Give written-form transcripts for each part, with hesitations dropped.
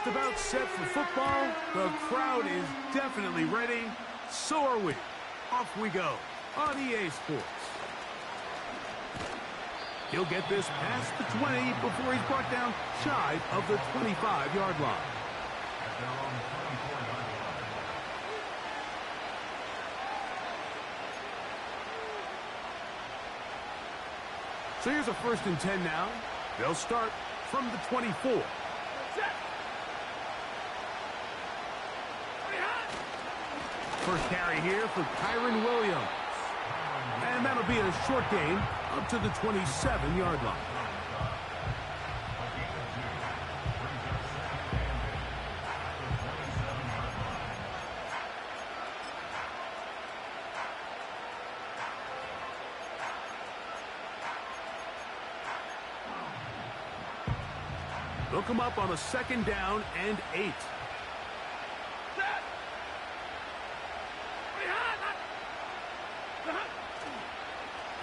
just about set for football. The crowd is definitely ready. So are we. Off we go on EA Sports. He'll get this past the 20 before he's brought down shy of the 25-yard line. So here's a 1st and 10 now. They'll start from the 24. First carry here for Kyren Williams. And that'll be a short gain up to the 27-yard line. They'll come up on a 2nd down and 8.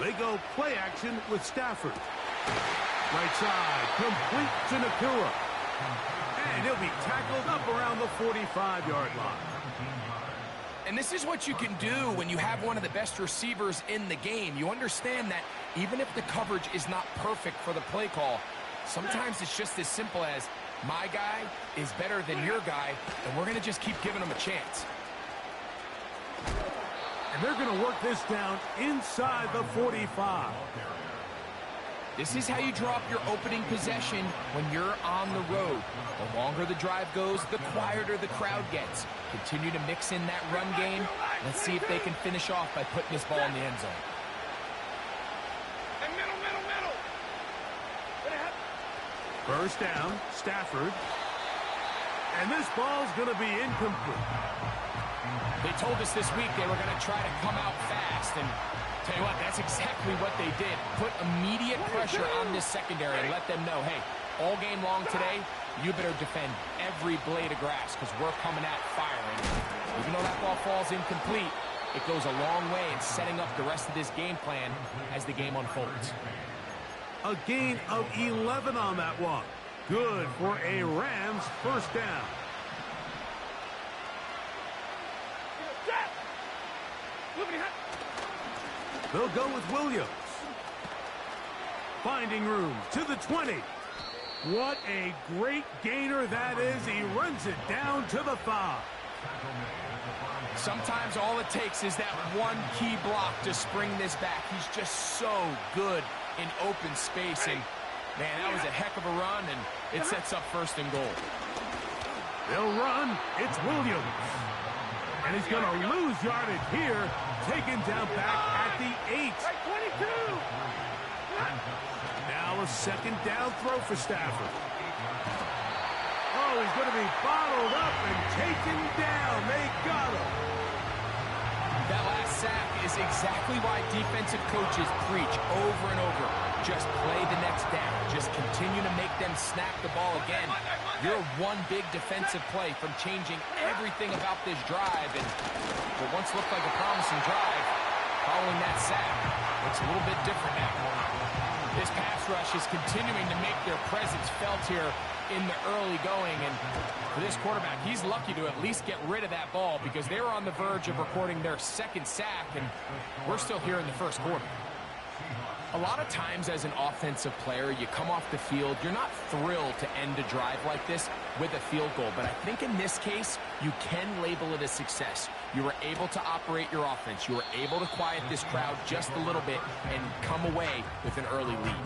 They go play action with Stafford. Right side, complete to Nakua. And he'll be tackled up around the 45-yard line. And this is what you can do when you have one of the best receivers in the game. You understand that even if the coverage is not perfect for the play call, sometimes it's just as simple as, my guy is better than your guy, and we're going to just keep giving him a chance. And they're going to work this down inside the 45. This is how you draw up your opening possession when you're on the road. The longer the drive goes, the quieter the crowd gets. Continue to mix in that run game. Let's see if they can finish off by putting this ball in the end zone. First down, Stafford. And this ball's going to be incomplete. They told us this week they were going to try to come out fast, and tell you what, that's exactly what they did. Put immediate pressure on this secondary and let them know, hey, all game long today, you better defend every blade of grass because we're coming out firing. Even though that ball falls incomplete, it goes a long way in setting up the rest of this game plan as the game unfolds. A gain of 11 on that one. Good for a Rams first down. They'll go with Williams. Finding room to the 20. What a great gainer that is. He runs it down to the 5. Sometimes all it takes is that one key block to spring this back. He's just so good in open space. And, man, that was a heck of a run, and it sets up 1st and goal. They'll run. It's Williams. And he's going to lose yardage here. Taken down back at the 8. Now a 2nd down throw for Stafford. Oh, he's going to be bottled up and taken down. They got him. That last sack is exactly why defensive coaches preach over and over. Just play the next down. Just continue to make them snap the ball again. You're one big defensive play from changing everything about this drive. And what once looked like a promising drive, following that sack, looks a little bit different now. This pass rush is continuing to make their presence felt here in the early going. And for this quarterback, he's lucky to at least get rid of that ball because they were on the verge of recording their 2nd sack, and we're still here in the 1st quarter. A lot of times as an offensive player, you come off the field, you're not thrilled to end a drive like this with a field goal. But I think in this case, you can label it a success. You were able to operate your offense. You were able to quiet this crowd just a little bit and come away with an early lead.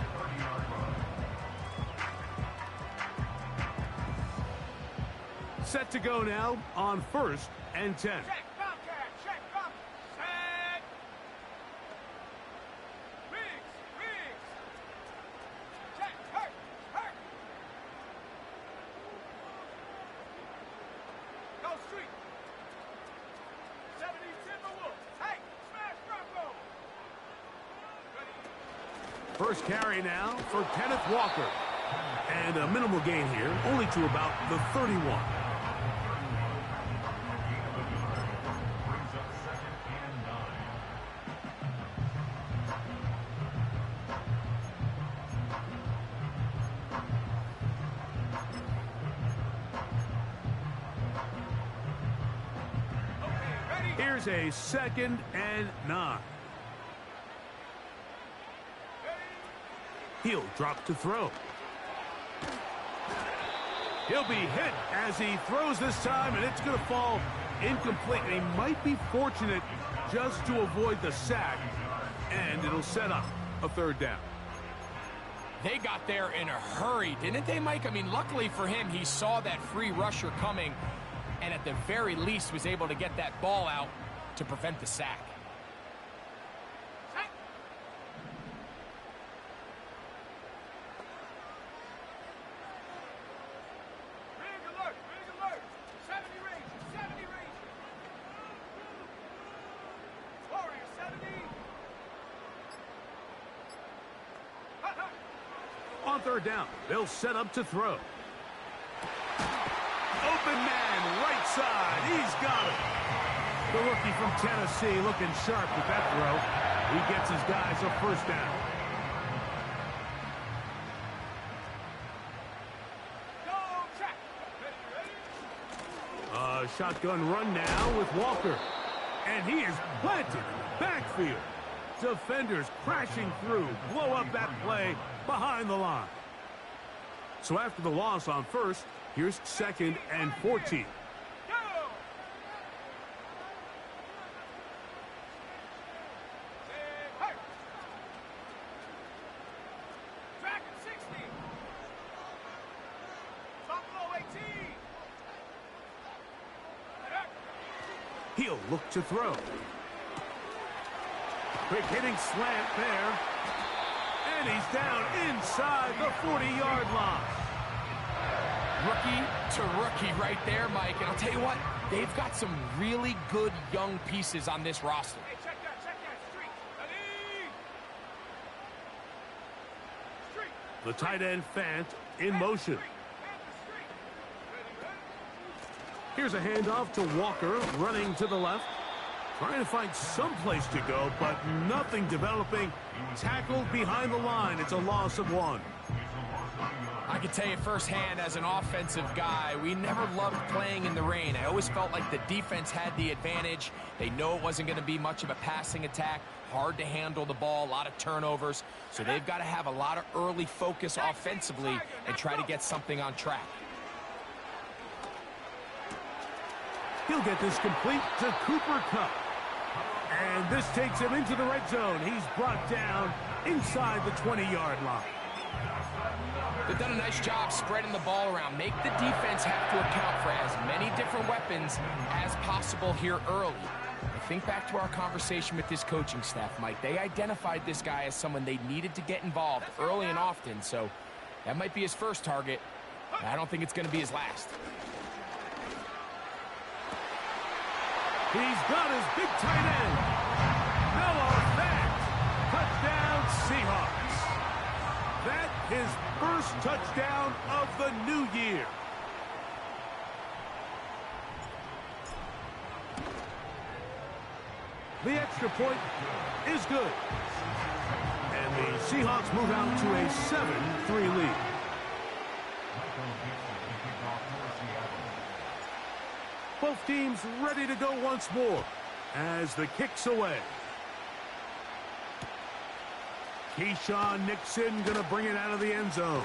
Set to go now on 1st and 10. First carry now for Kenneth Walker. And a minimal gain here, only to about the 31. Here's a 2nd and 9. He'll drop to throw. He'll be hit as he throws this time, and it's going to fall incomplete. And he might be fortunate just to avoid the sack, and it'll set up a 3rd down. They got there in a hurry, didn't they, Mike? I mean, luckily for him, he saw that free rusher coming, and at the very least was able to get that ball out to prevent the sack. On 3rd down, they'll set up to throw. Open man, right side. He's got it. The rookie from Tennessee looking sharp with that throw. He gets his guys a 1st down. A shotgun run now with Walker. And he is planted in the backfield. Defenders crashing through, blow up that play behind the line. So after the loss on 1st, here's 2nd and 14. He'll look to throw. Quick hitting slant there. And he's down inside the 40-yard line. Rookie to rookie right there, Mike. And I'll tell you what, they've got some really good young pieces on this roster. Hey, check that, street. The tight end Fant in motion. Here's a handoff to Walker, running to the left. Trying to find some place to go, but nothing developing. Tackled behind the line. It's a loss of 1. I can tell you firsthand, as an offensive guy, we never loved playing in the rain. I always felt like the defense had the advantage. They know it wasn't going to be much of a passing attack. Hard to handle the ball, a lot of turnovers. So they've got to have a lot of early focus offensively and try to get something on track. He'll get this complete to Cooper Kupp. And this takes him into the red zone. He's brought down inside the 20-yard line. They've done a nice job spreading the ball around. Make the defense have to account for as many different weapons as possible here early. I think back to our conversation with this coaching staff, Mike. They identified this guy as someone they needed to get involved early and often, so that might be his first target. I don't think it's going to be his last. He's got his big tight end. Noah Fant. Touchdown, Seahawks. That his first touchdown of the new year. The extra point is good. And the Seahawks move out to a 7-3 lead. Both teams ready to go once more as the kick's away. Keyshawn Nixon going to bring it out of the end zone.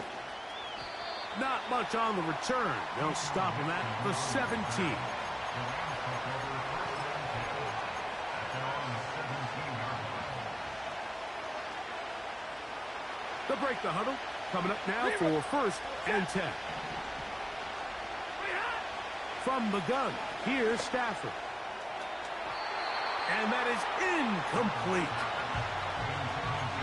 Not much on the return. They'll stop him at the 17. They'll break the huddle. Coming up now for 1st and 10. From the gun, here's Stafford. And that is incomplete.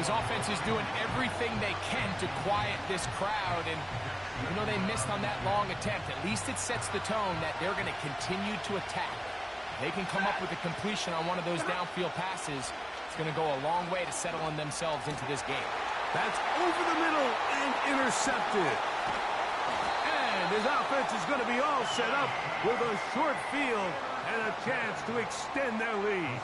His offense is doing everything they can to quiet this crowd, and even though they missed on that long attempt, at least it sets the tone that they're going to continue to attack. They can come up with a completion on one of those downfield passes. It's going to go a long way to settling themselves into this game. That's over the middle and intercepted. And his offense is going to be all set up with a short field and a chance to extend their lead.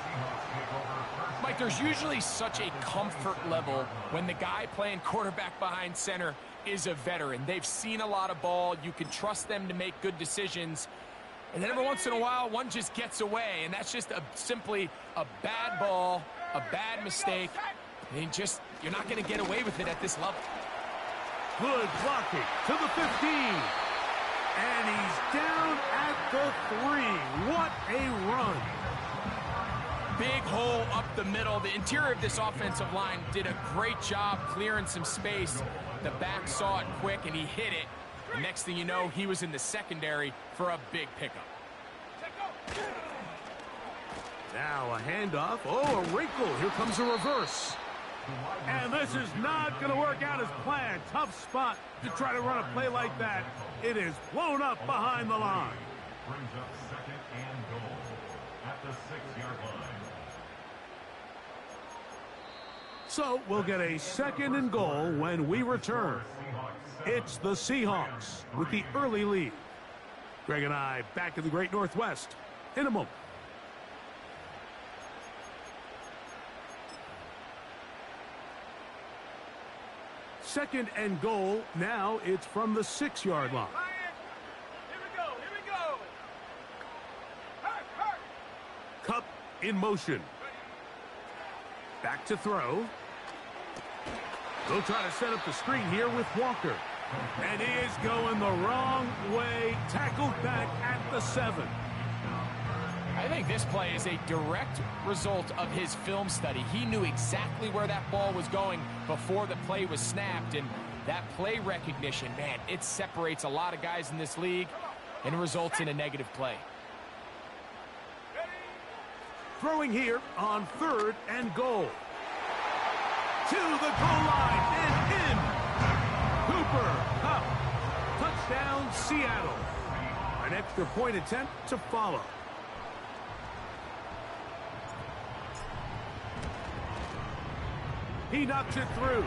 Mike, there's usually such a comfort level when the guy playing quarterback behind center is a veteran. They've seen a lot of ball. You can trust them to make good decisions. And then every once in a while, one just gets away, and that's just simply a bad ball, a bad mistake. And you're not going to get away with it at this level. Good blocking to the 15. And he's down at the 3. What a run. Big hole up the middle. The interior of this offensive line did a great job clearing some space. The back saw it quick, and he hit it. The next thing you know, he was in the secondary for a big pickup. Now a handoff. Oh, a wrinkle. Here comes a reverse. And this is not going to work out as planned. Tough spot to try to run a play like that. It is blown up behind the line. Brings up 2nd and goal at the 6-yard line. So we'll get a 2nd and goal when we return. It's the Seahawks with the early lead. Greg and I back in the Great Northwest in a moment. Second and goal. Now it's from the 6-yard line. Here we go. Kupp in motion. Back to throw. They'll try to set up the screen here with Walker. And he is going the wrong way. Tackled back at the 7. I think this play is a direct result of his film study. He knew exactly where that ball was going before the play was snapped, and that play recognition, man, it separates a lot of guys in this league and results in a negative play. Throwing here on 3rd and goal. To the goal line and in. Cooper Kupp. Touchdown, Seattle. An extra point attempt to follow. He knocks it through.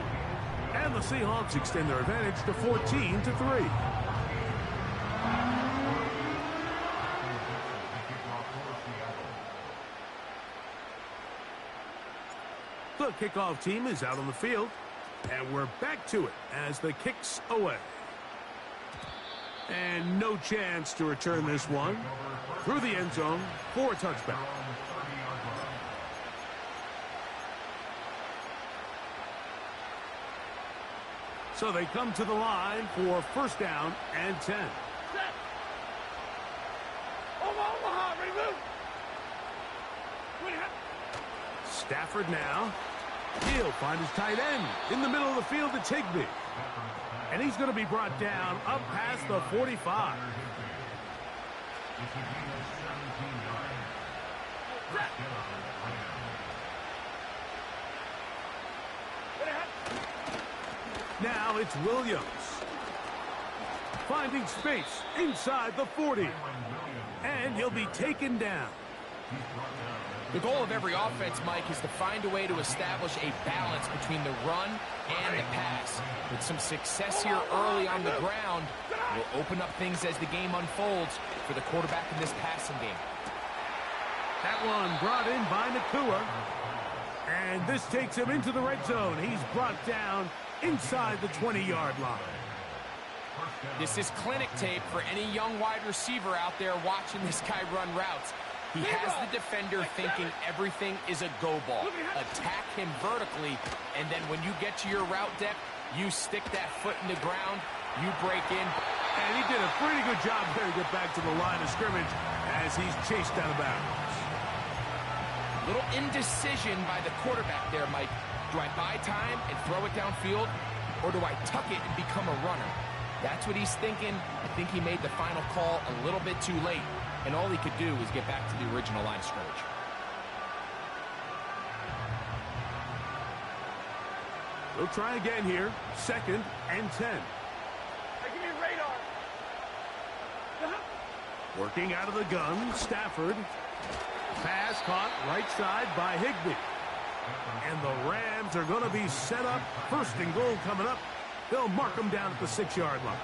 And the Seahawks extend their advantage to 14-3. The kickoff team is out on the field. And we're back to it as the kick's away. And no chance to return this one. Through the end zone for a touchback. So they come to the line for 1st down and 10. Stafford now. He'll find his tight end in the middle of the field to Higbee. And he's going to be brought down up past the 45. Now it's Williams. Finding space inside the 40. And he'll be taken down. The goal of every offense, Mike, is to find a way to establish a balance between the run and the pass. With some success here early on the ground, will open up things as the game unfolds for the quarterback in this passing game. That one brought in by Nakua. And this takes him into the red zone. He's brought down inside the 20-yard line. This is clinic tape for any young wide receiver out there watching this guy run routes. He has the defender thinking everything is a go ball. Attack him vertically, and then when you get to your route depth, you stick that foot in the ground, you break in. And he did a pretty good job there to get back to the line of scrimmage as he's chased out of bounds. Little indecision by the quarterback there, Mike. Do I buy time and throw it downfield, or do I tuck it and become a runner? That's what he's thinking. I think he made the final call a little bit too late, and all he could do was get back to the original line of scrimmage. We'll try again here. 2nd and 10. Give me radar. Working out of the gun, Stafford. Pass caught right side by Higbee. And the Rams are going to be set up. 1st and goal coming up. They'll mark them down at the 6-yard line.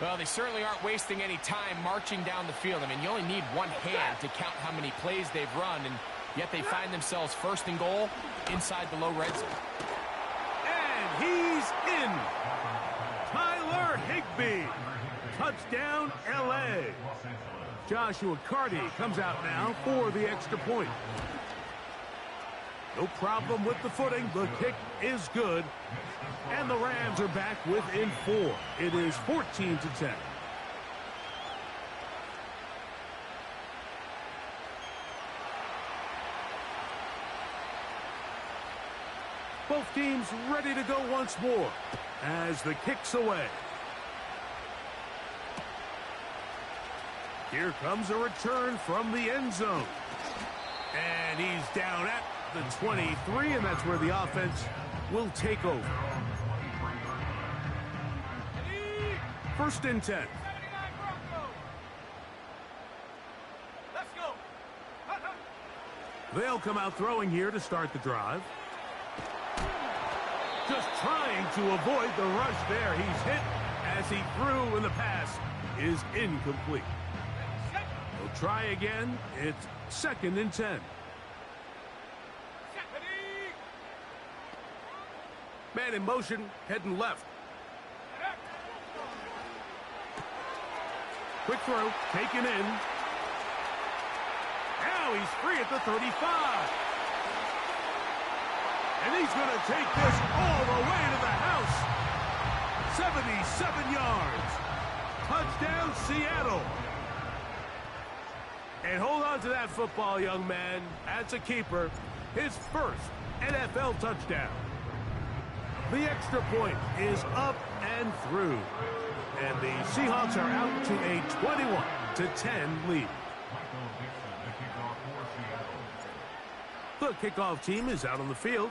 Well, they certainly aren't wasting any time marching down the field. I mean, you only need one hand to count how many plays they've run, and yet they find themselves 1st and goal inside the low red zone. And he's in. Tyler Higbee Touchdown, L.A. Joshua Carty comes out now for the extra point. No problem with the footing. The kick is good. And the Rams are back within 4. It is 14-10. Both teams ready to go once more as the kick's away. Here comes a return from the end zone. And he's down at the 23, and that's where the offense will take over. 1st and 10. Let's go. They'll come out throwing here to start the drive. Just trying to avoid the rush there. He's hit as he threw, and the pass is incomplete. He'll try again. It's 2nd and 10. Man in motion, heading left. Quick throw, taken in. Now he's free at the 35. And he's going to take this all the way to the house. 77 yards. Touchdown, Seattle. And hold on to that football, young man. That's a keeper. His first NFL touchdown. The extra point is up and through. And the Seahawks are out to a 21-10 lead. The kickoff team is out on the field,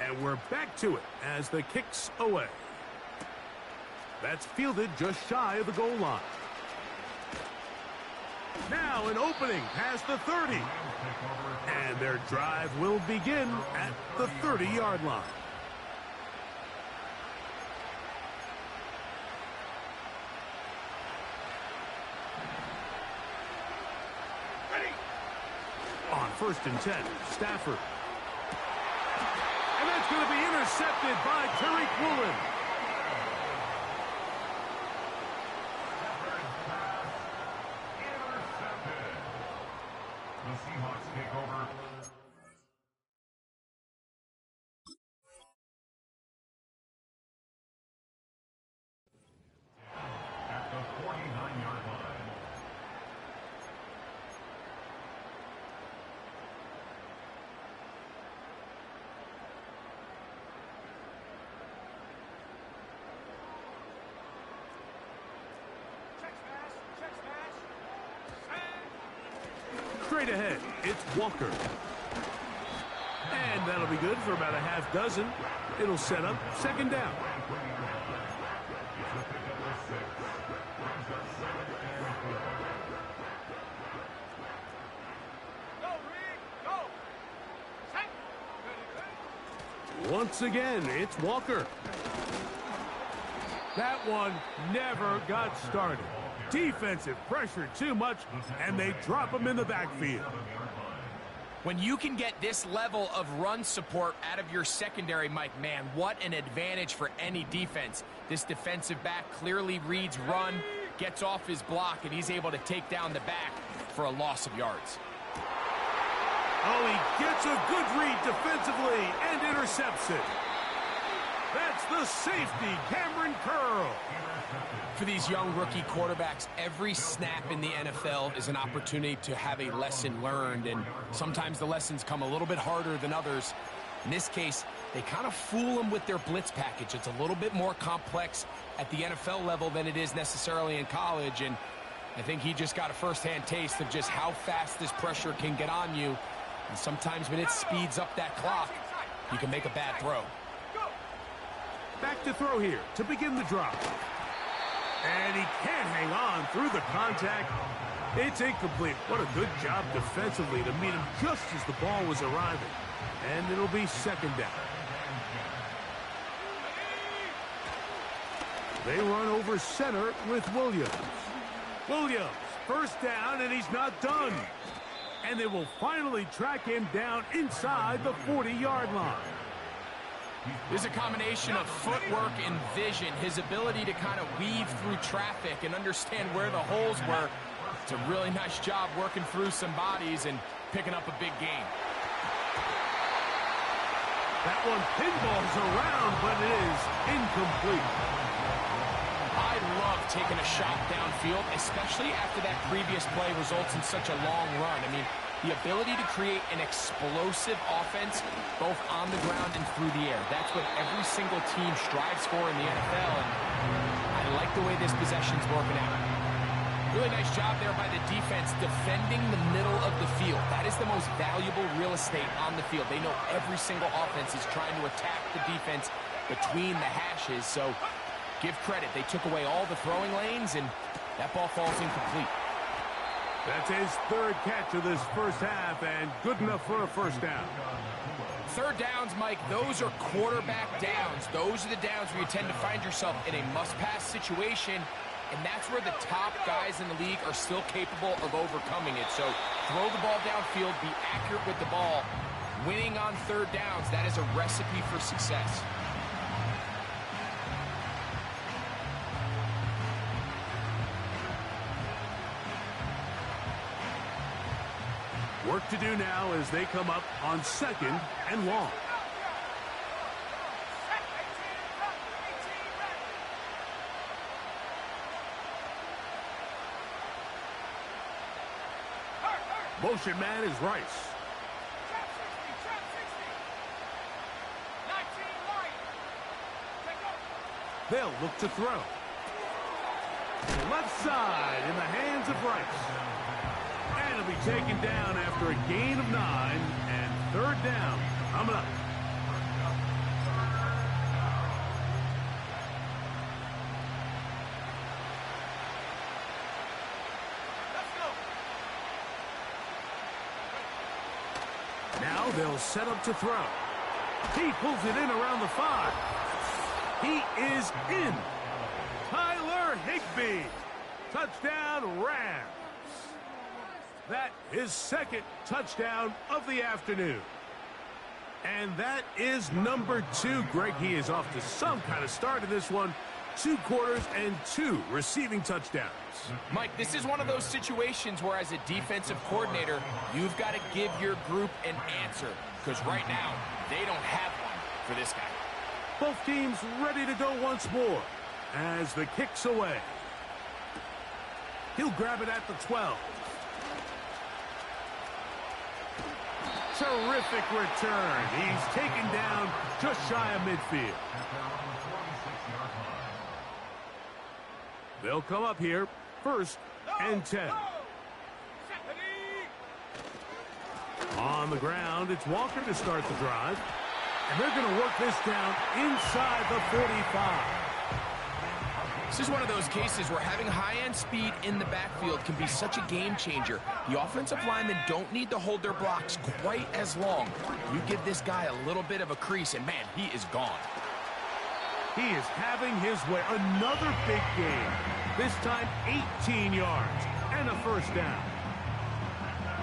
and we're back to it as the kick's away. That's fielded just shy of the goal line. Now an opening past the 30. And their drive will begin at the 30-yard line. On 1st and 10, Stafford. And that's going to be intercepted by Tariq Woolen. The Seahawks take over. At the 49-yard line. Straight ahead, it's Walker. And that'll be good for about a half dozen. It'll set up 2nd down. Once again, it's Walker. That one never got started. Defensive pressure too much, and they him in the backfield. When you can get this level of run support out of your secondary, Mike, man, what an advantage for any defense. This defensive back clearly reads run, gets off his block, and he's able to take down the back for a loss of yards. Oh, he gets a good read defensively and intercepts it. That's the safety, Cameron Curl. For these young rookie quarterbacks, every snap in the NFL is an opportunity to have a lesson learned, and sometimes the lessons come a little bit harder than others. In this case, they kind of fool them with their blitz package. It's a little bit more complex at the NFL level than it is necessarily in college, and I think he just got a first-hand taste of just how fast this pressure can get on you, and sometimes when it speeds up that clock, you can make a bad throw. Back to throw here to begin the drive. And he can't hang on through the contact. It's incomplete. What a good job defensively to meet him just as the ball was arriving. And it'll be 2nd down. They run over center with Williams. Williams, 1st down, and he's not done. And they will finally track him down inside the 40-yard line. There's a combination of footwork and vision, his ability to kind of weave through traffic and understand where the holes were. It's a really nice job working through some bodies and picking up a big gain. That one pinballs around, but it is incomplete. I love taking a shot downfield, especially after that previous play results in such a long run. I mean, the ability to create an explosive offense both on the ground and through the air. That's what every single team strives for in the NFL, and I like the way this possession's working out. Really nice job there by the defense defending the middle of the field. That is the most valuable real estate on the field. They know every single offense is trying to attack the defense between the hashes, so give credit. They took away all the throwing lanes, and that ball falls incomplete. That's his third catch of this first half, and good enough for a first down. Third downs, Mike, those are quarterback downs. Those are the downs where you tend to find yourself in a must-pass situation, and that's where the top guys in the league are still capable of overcoming it. So throw the ball downfield, be accurate with the ball. Winning on third downs, that is a recipe for success. Work to do now as they come up on second and long. Motion man is Rice. They'll look to throw. Left side in the hands of Rice. And it'll be taken down after a gain of 9, and third down coming up. Now they'll set up to throw. He pulls it in around the 5. He is in. Tyler Higbee. Touchdown Rams. That is second touchdown of the afternoon. And that is number 2. Greg, he is off to some kind of start in this one. 2 quarters and 2 receiving touchdowns. Mike, this is one of those situations where as a defensive coordinator, you've got to give your group an answer. Because right now, they don't have one for this guy. Both teams ready to go once more as the kick's away. He'll grab it at the 12. Terrific return. He's taken down just shy of midfield. They'll come up here, first and 10. On the ground, it's Walker to start the drive. And they're going to work this down inside the 45. This is one of those cases where having high-end speed in the backfield can be such a game changer. The offensive linemen don't need to hold their blocks quite as long. You give this guy a little bit of a crease, and man, he is gone. He is having his way. Another big game. This time 18 yards and a first down.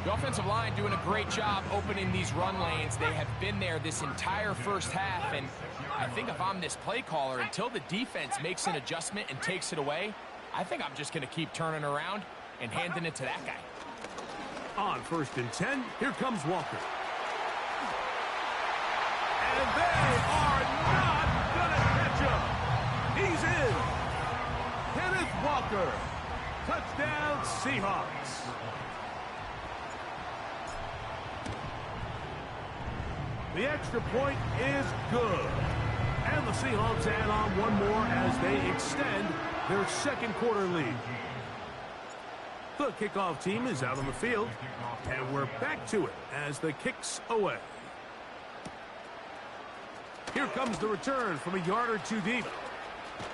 The offensive line doing a great job opening these run lanes. They have been there this entire first half, and I think if I'm this play caller, until the defense makes an adjustment and takes it away, I think I'm just going to keep turning around and handing it to that guy. On first and 10, here comes Walker. And they are not going to catch him. He's in. Kenneth Walker. Touchdown, Seahawks. The extra point is good. And the Seahawks add on one more as they extend their second quarter lead. The kickoff team is out on the field, and we're back to it as the kick's away. Here comes the return from a yard or 2 deep.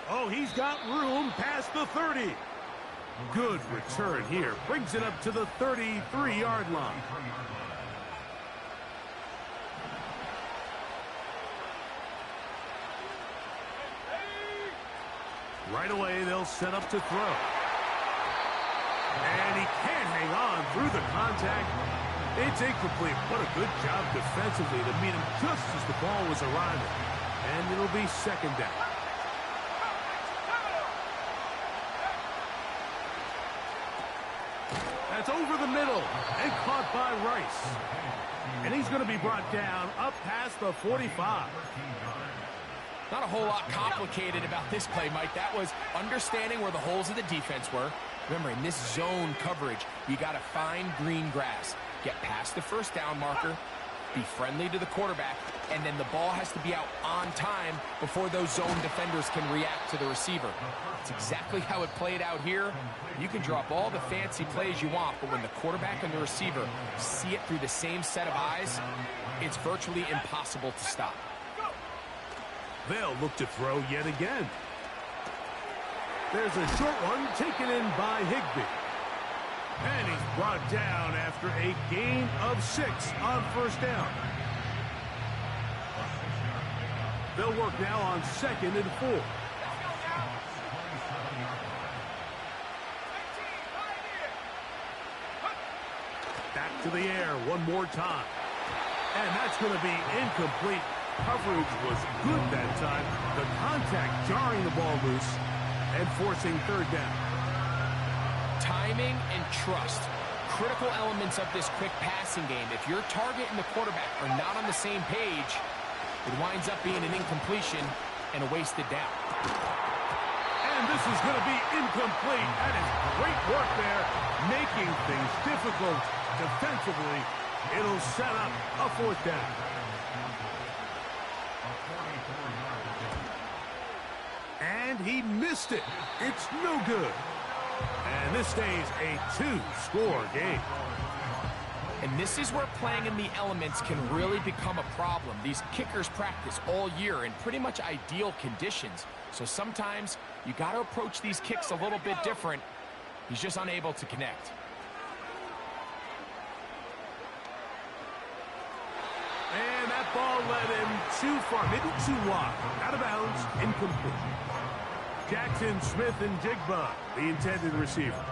Oh, he's got room past the 30. Good return here. Brings it up to the 33-yard line. Right away, they'll set up to throw. And he can't hang on through the contact. It's incomplete. What a good job defensively to meet him just as the ball was arriving. be second down. That's over the middle and caught by Rice. And he's going to be brought down up past the 45. Not a whole lot complicated about this play, Mike. That was understanding where the holes of the defense were. Remember, in this zone coverage, you got to find green grass. Get past the first down marker, be friendly to the quarterback, and then the ball has to be out on time before those zone defenders can react to the receiver. It's exactly how it played out here. You can drop all the fancy plays you want, but when the quarterback and the receiver see it through the same set of eyes, it's virtually impossible to stop. They'll look to throw yet again. There's a short one taken in by Higbee. And he's brought down after a gain of 6 on first down. They'll work now on 2nd and 4. Back to the air one more time. And that's going to be incomplete. Coverage was good that time. The contact jarring the ball loose and forcing third down. Timing and trust, critical elements of this quick passing game. If your target and the quarterback are not on the same page, it winds up being an incompletion and a wasted down. And this is going to be incomplete. That is great work there, making things difficult defensively. It'll set up a 4th down. And he missed it. It's no good. And this stays a 2-score game. And this is where playing in the elements can really become a problem. These kickers practice all year in pretty much ideal conditions. So sometimes you got to approach these kicks a little bit different. He's just unable to connect. And that ball led him too far, maybe too wide. Out of bounds, incomplete. Jackson, Smith, and Jigba, the intended receiver.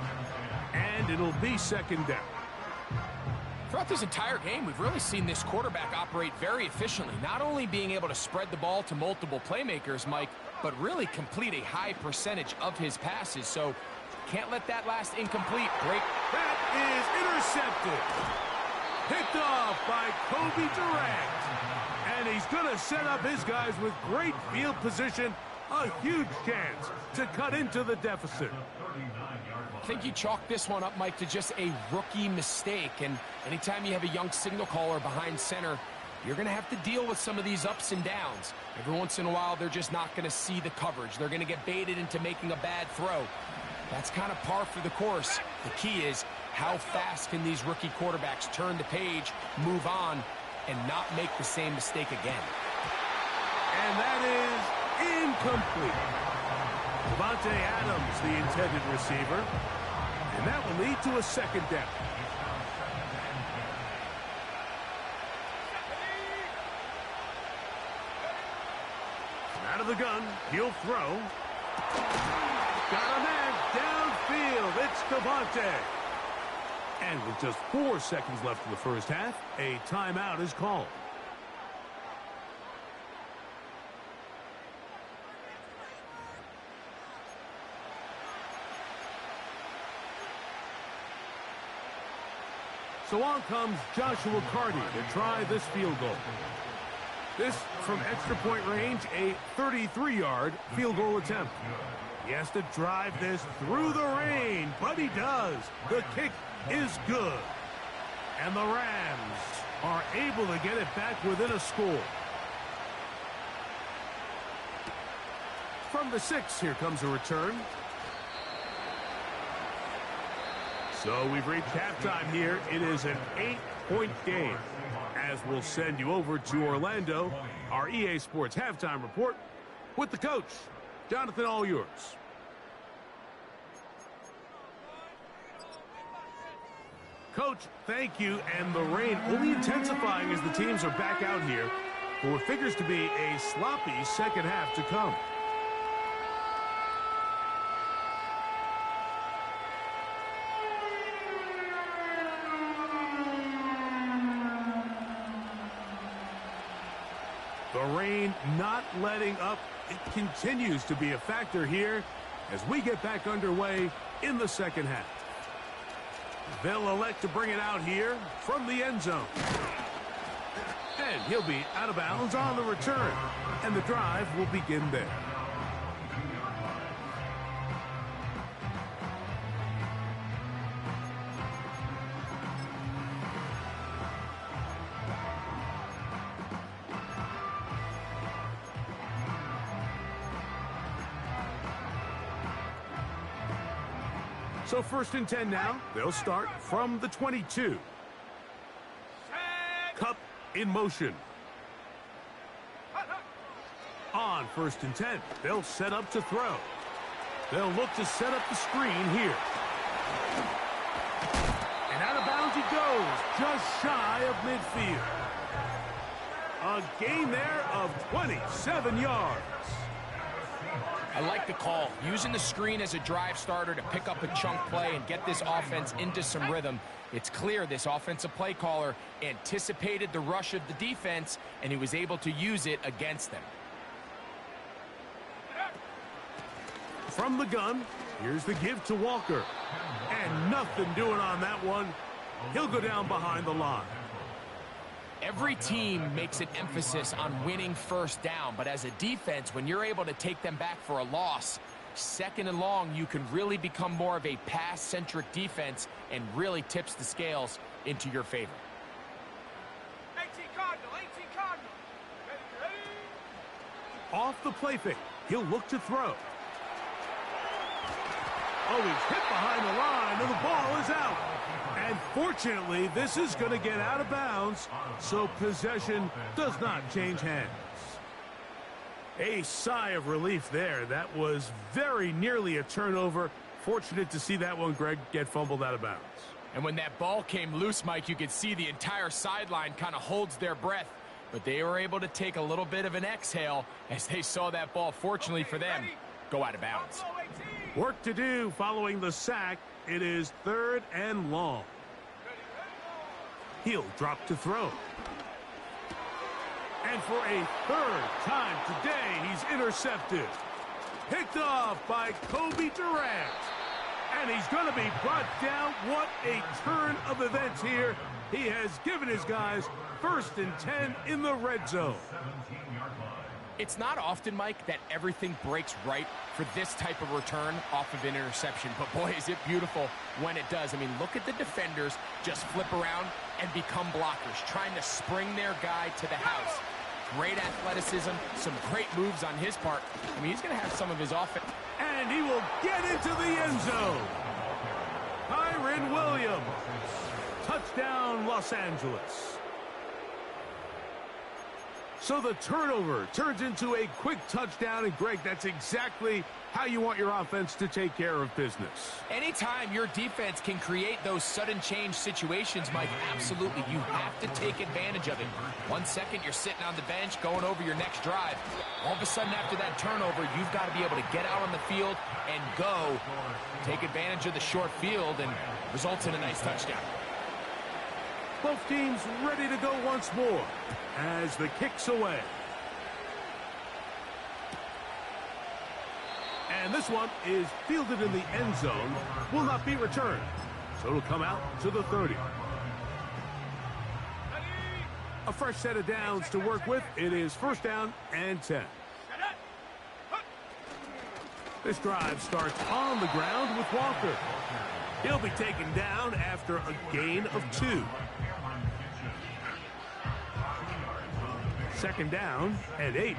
And it'll be 2nd down. Throughout this entire game, we've really seen this quarterback operate very efficiently, not only being able to spread the ball to multiple playmakers, Mike, but really complete a high percentage of his passes. So can't let that last incomplete break. That is intercepted. Picked off by Kobe Durant. And he's going to set up his guys with great field position. A huge chance to cut into the deficit. I think you chalk this one up, Mike, to just a rookie mistake. And anytime you have a young signal caller behind center, you're going to have to deal with some of these ups and downs. Every once in a while, they're just not going to see the coverage. They're going to get baited into making a bad throw. That's kind of par for the course. The key is how fast can these rookie quarterbacks turn the page, move on, and not make the same mistake again. And that is incomplete. Devontae Adams, the intended receiver. And that will lead to a 2nd down. Out of the gun, he'll throw. Got a man downfield. It's Devontae. And with just 4 seconds left in the first half, a timeout is called. So on comes Joshua Carty to try this field goal. This, from extra point range, a 33-yard field goal attempt. He has to drive this through the rain, but he does. The kick is good. And the Rams are able to get it back within a score. From the 6, here comes a return. So we've reached halftime here. It is an 8-point game. As we'll send you over to Orlando, our EA Sports halftime report with the coach, Jonathan, all yours. Coach, thank you. And the rain only intensifying as the teams are back out here for what figures to be a sloppy second half to come. The rain not letting up. It continues to be a factor here as we get back underway in the second half. They'll elect to bring it out here from the end zone. And he'll be out of bounds on the return. And the drive will begin there. So 1st and 10 now. They'll start from the 22. Kupp in motion. On 1st and 10, they'll set up to throw. They'll look to set up the screen here. And out of bounds he goes, just shy of midfield. A gain there of 27 yards. I like the call. Using the screen as a drive starter to pick up a chunk play and get this offense into some rhythm. It's clear this offensive play caller anticipated the rush of the defense, and he was able to use it against them. From the gun, here's the give to Walker. And nothing doing on that one. He'll go down behind the line. Every team makes an emphasis on winning first down, but as a defense, when you're able to take them back for a loss, 2nd and long, you can really become more of a pass-centric defense and really tips the scales into your favor. 18 Cardinal, 18 Cardinal. Ready. Off the play fake, he'll look to throw. Oh, he's hit behind the line, and the ball is out. And fortunately, this is going to get out of bounds, so possession does not change hands. A sigh of relief there. That was very nearly a turnover. Fortunate to see that one, Greg, get fumbled out of bounds. And when that ball came loose, Mike, you could see the entire sideline kind of holds their breath. But they were able to take a little bit of an exhale as they saw that ball, fortunately for them, go out of bounds. Work to do following the sack. It is 3rd and long. He'll drop to throw. And for a 3rd time today, he's intercepted. Picked off by Kobe Durant. And he's going to be brought down. What a turn of events here. He has given his guys 1st and 10 in the red zone. It's not often, Mike, that everything breaks right for this type of return off of an interception. But, boy, is it beautiful when it does. I mean, look at the defenders just flip around and become blockers, trying to spring their guy to the house. Great athleticism, some great moves on his part. I mean, he's going to have some of his offense. And he will get into the end zone. Kyren Williams. Touchdown, Los Angeles. So the turnover turns into a quick touchdown. And, Greg, that's exactly how you want your offense to take care of business. Anytime your defense can create those sudden change situations, Mike, absolutely, you have to take advantage of it. 1 second, you're sitting on the bench going over your next drive. All of a sudden, after that turnover, you've got to be able to get out on the field and go. Take advantage of the short field and results in a nice touchdown. Both teams ready to go once more as the kick's away. And this one is fielded in the end zone, will not be returned. So it'll come out to the 30. A fresh set of downs to work with. It is 1st down and 10. This drive starts on the ground with Walker. He'll be taken down after a gain of 2. 2nd down and 8. At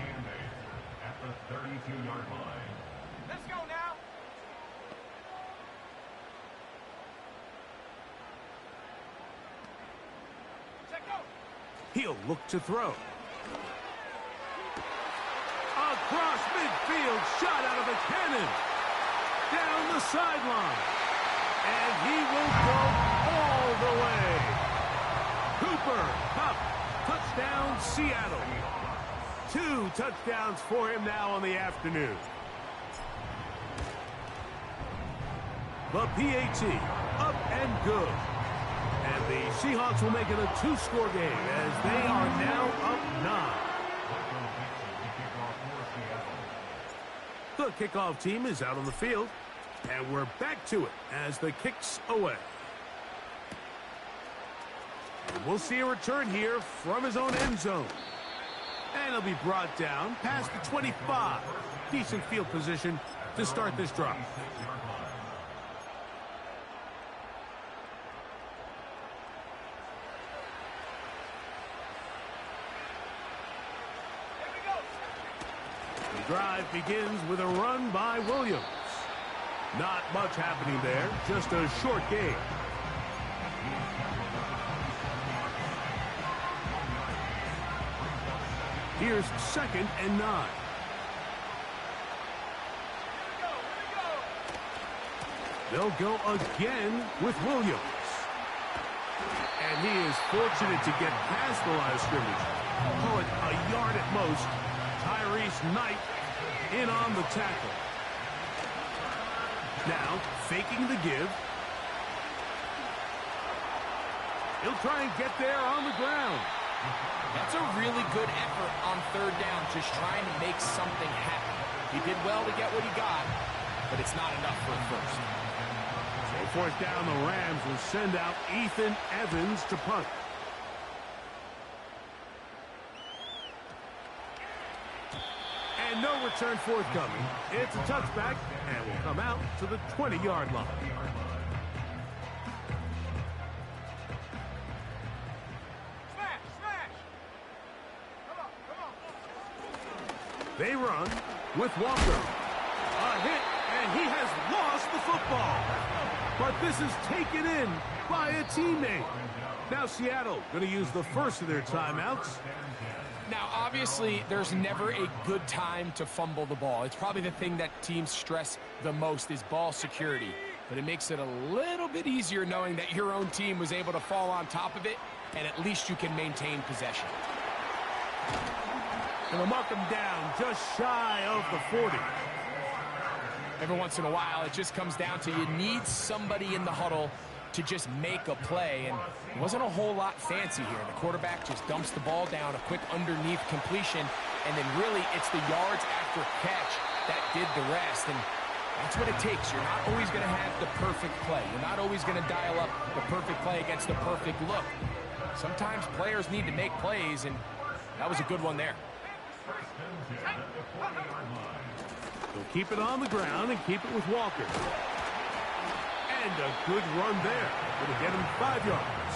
the 32-yard line. Let's go now. Check go. He'll look to throw. Across midfield, shot out of a cannon. Down the sideline. And he will go all the way. Cooper Kupp, touchdown Seattle. 2 touchdowns for him now on the afternoon. The PAT, up and good. And the Seahawks will make it a 2-score game as they are now up 9. The kickoff team is out on the field, and we're back to it as the kick's away. And we'll see a return here from his own end zone. And he'll be brought down past the 25. Decent field position to start this drive. The drive begins with a run by Williams. Not much happening there, just a short gain. Here's 2nd and 9. They'll go again with Williams. And he is fortunate to get past the line of scrimmage. Call it a yard at most. Tyrese Knight in on the tackle. Now, faking the give. He'll try and get there on the ground. That's a really good effort on 3rd down, just trying to make something happen. He did well to get what he got, but it's not enough for a first. So 4th down, the Rams will send out Ethan Evans to punt. And no return forthcoming. It's a touchback, and will come out to the 20-yard line. They run with Walker. A hit, and he has lost the football. But this is taken in by a teammate. Now Seattle going to use the first of their timeouts. Now, obviously, there's never a good time to fumble the ball. It's probably the thing that teams stress the most is ball security. But it makes it a little bit easier knowing that your own team was able to fall on top of it, and at least you can maintain possession. Gonna mark him down just shy of the 40. Every once in a while, it just comes down to you need somebody in the huddle to just make a play, and it wasn't a whole lot fancy here. The quarterback just dumps the ball down, a quick underneath completion, and then really it's the yards after catch that did the rest, and that's what it takes. You're not always going to have the perfect play. You're not always going to dial up the perfect play against the perfect look. Sometimes players need to make plays, and that was a good one there. They'll keep it on the ground and keep it with Walker. And a good run there. Going to get him 5 yards.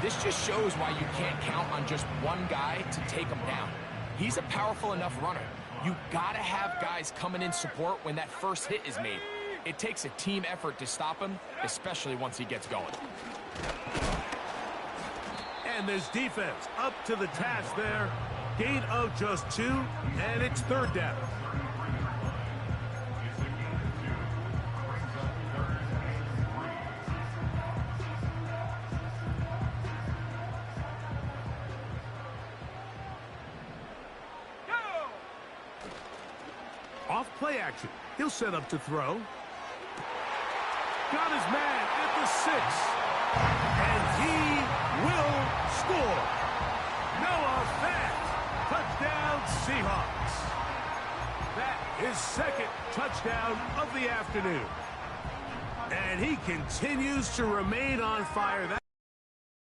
This just shows why you can't count on just one guy to take him down. He's a powerful enough runner. You got to have guys coming in support when that first hit is made. It takes a team effort to stop him, especially once he gets going. And this defense up to the task there. Gain of just 2, and it's 3rd down. Off play action. He'll set up to throw. Got his man at the 6. And he will score. Noah Fant. Touchdown, Seahawks. That is 2nd touchdown of the afternoon. And he continues to remain on fire.